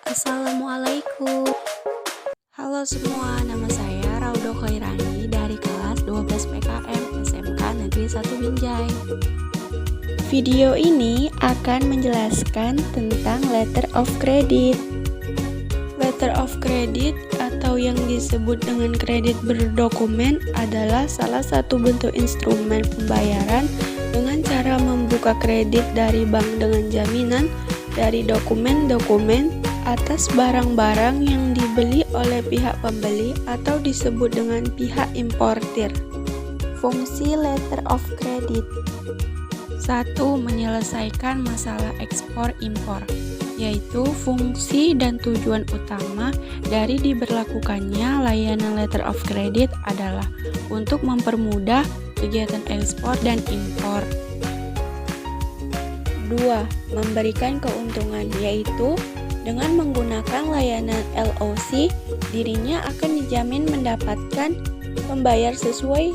Assalamualaikum. Halo semua, nama saya Raudo Khairani dari kelas 12 PKM SMK Negeri 1 Binjai. Video ini akan menjelaskan tentang letter of credit. Letter of credit atau yang disebut dengan kredit berdokumen adalah salah satu bentuk instrumen pembayaran dengan cara membuka kredit dari bank dengan jaminan dari dokumen-dokumen atas barang-barang yang dibeli oleh pihak pembeli atau disebut dengan pihak importir. Fungsi letter of credit: 1. Menyelesaikan masalah ekspor-impor, yaitu fungsi dan tujuan utama dari diberlakukannya layanan letter of credit adalah untuk mempermudah kegiatan ekspor dan impor. 2. Memberikan keuntungan, yaitu dengan menggunakan layanan LOC, dirinya akan dijamin mendapatkan pembayar sesuai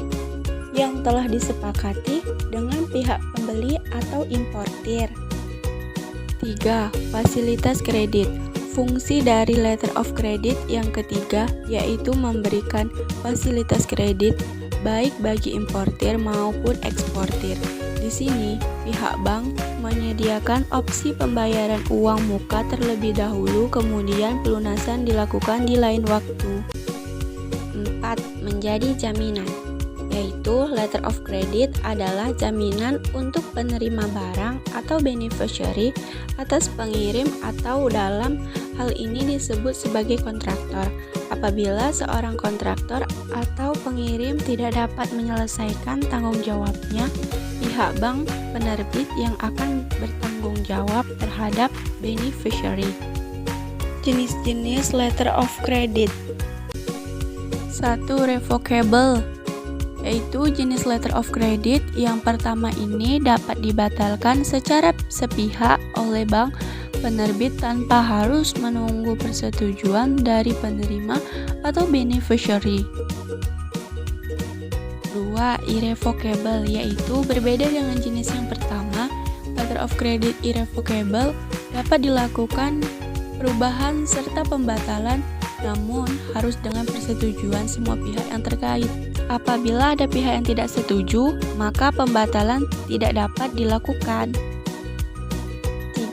yang telah disepakati dengan pihak pembeli atau importir. 3. Fasilitas kredit. Fungsi dari letter of credit yang ketiga yaitu memberikan fasilitas kredit baik bagi importir maupun eksportir. Di sini, pihak bank menyediakan opsi pembayaran uang muka terlebih dahulu, kemudian pelunasan dilakukan di lain waktu. 4. Menjadi jaminan, yaitu letter of credit adalah jaminan untuk penerima barang atau beneficiary atas pengirim atau dalam hal ini disebut sebagai kontraktor. Apabila seorang kontraktor atau pengirim tidak dapat menyelesaikan tanggung jawabnya, pihak bank penerbit yang akan bertanggung jawab terhadap beneficiary. Jenis-jenis letter of credit. 1. Revocable, yaitu jenis letter of credit yang pertama ini dapat dibatalkan secara sepihak oleh bank penerbit tanpa harus menunggu persetujuan dari penerima atau beneficiary. 2. Irrevocable, yaitu berbeda dengan jenis yang pertama. Letter of credit irrevocable dapat dilakukan perubahan serta pembatalan, namun harus dengan persetujuan semua pihak yang terkait. Apabila ada pihak yang tidak setuju, maka pembatalan tidak dapat dilakukan.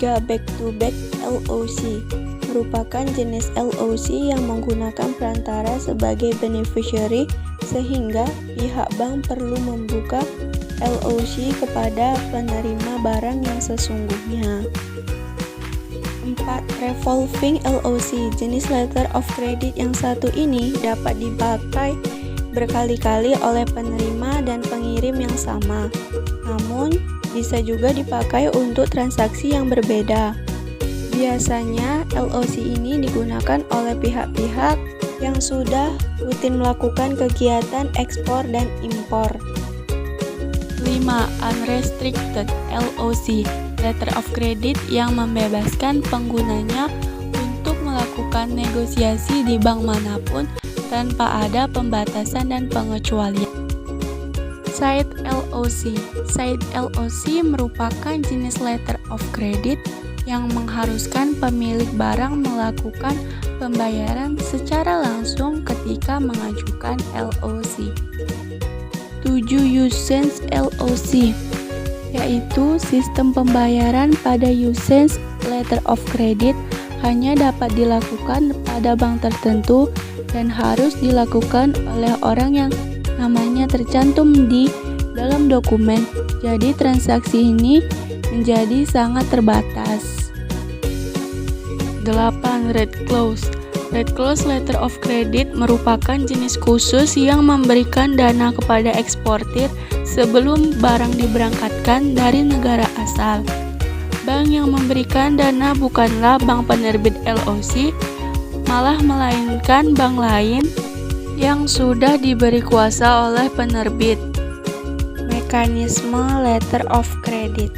3. Back-to-back LOC merupakan jenis LOC yang menggunakan perantara sebagai beneficiary sehingga pihak bank perlu membuka LOC kepada penerima barang yang sesungguhnya. 4. Revolving LOC, jenis letter of credit yang satu ini dapat dipakai berkali-kali oleh penerima dan pengirim yang sama, namun bisa juga dipakai untuk transaksi yang berbeda. Biasanya LOC ini digunakan oleh pihak-pihak yang sudah rutin melakukan kegiatan ekspor dan impor. 5. Unrestricted LOC, letter of credit yang membebaskan penggunanya untuk melakukan negosiasi di bank manapun tanpa ada pembatasan dan pengecualian. Side LOC. Side LOC merupakan jenis letter of credit yang mengharuskan pemilik barang melakukan pembayaran secara langsung ketika mengajukan LOC. 7. Usance LOC, yaitu sistem pembayaran pada usance letter of credit hanya dapat dilakukan pada bank tertentu dan harus dilakukan oleh orang yang namanya tercantum di dalam dokumen. Jadi transaksi ini menjadi sangat terbatas. 8. Red Clause. Red Clause letter of credit merupakan jenis khusus yang memberikan dana kepada eksportir sebelum barang diberangkatkan dari negara asal. Bank yang memberikan dana bukanlah bank penerbit LOC, malah melainkan bank lain yang sudah diberi kuasa oleh penerbit. Mekanisme letter of credit.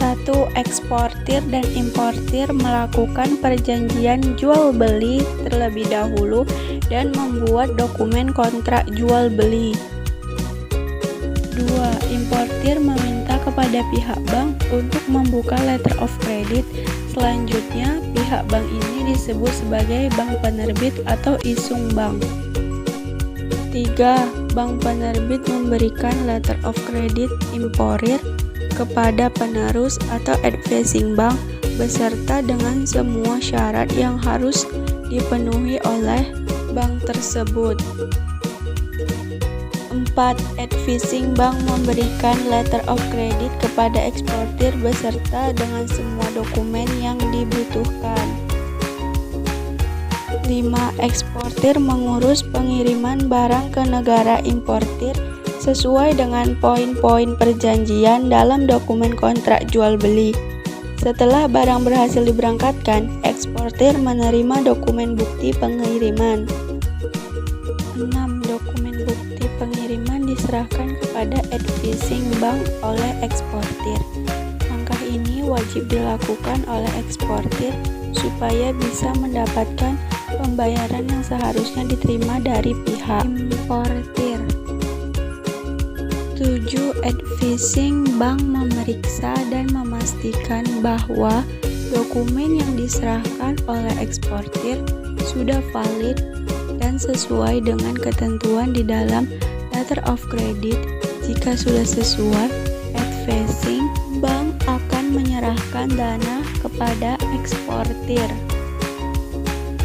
1. Eksportir dan importir melakukan perjanjian jual beli terlebih dahulu dan membuat dokumen kontrak jual beli. 2. Importir meminta kepada pihak bank untuk membuka letter of credit. Selanjutnya, pihak bank ini disebut sebagai bank penerbit atau isung bank. 3. Bank penerbit memberikan letter of credit importer kepada penerus atau advising bank beserta dengan semua syarat yang harus dipenuhi oleh bank tersebut. 4. Advising bank memberikan letter of credit kepada eksportir beserta dengan semua dokumen yang dibutuhkan. 5. Eksportir mengurus pengiriman barang ke negara importir sesuai dengan poin-poin perjanjian dalam dokumen kontrak jual beli. Setelah barang berhasil diberangkatkan, eksportir menerima dokumen bukti pengiriman. 6. Dokumen bukti pengiriman diserahkan kepada advising bank oleh eksportir. Langkah ini wajib dilakukan oleh eksportir supaya bisa mendapatkan pembayaran yang seharusnya diterima dari pihak importir. 7. Advising bank memeriksa dan memastikan bahwa dokumen yang diserahkan oleh eksportir sudah valid dan sesuai dengan ketentuan di dalam letter of credit. Jika sudah sesuai, advising bank akan menyerahkan dana kepada eksportir.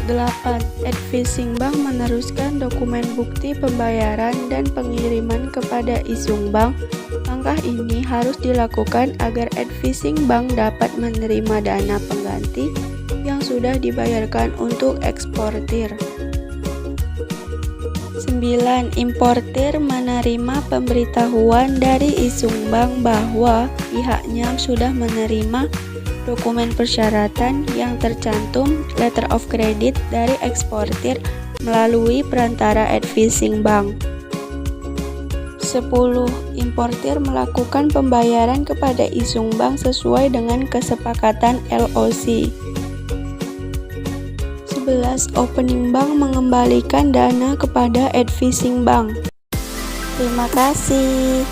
8. Advising bank meneruskan dokumen bukti pembayaran dan pengiriman kepada isung bank. Langkah ini harus dilakukan agar advising bank dapat menerima dana pengganti yang sudah dibayarkan untuk eksportir. 9. Importir menerima pemberitahuan dari isung bank bahwa pihaknya sudah menerima dokumen persyaratan yang tercantum letter of credit dari eksportir melalui perantara advising bank. 10. Importir melakukan pembayaran kepada isung bank sesuai dengan kesepakatan LOC. 11. Opening bank mengembalikan dana kepada advising bank. Terima kasih.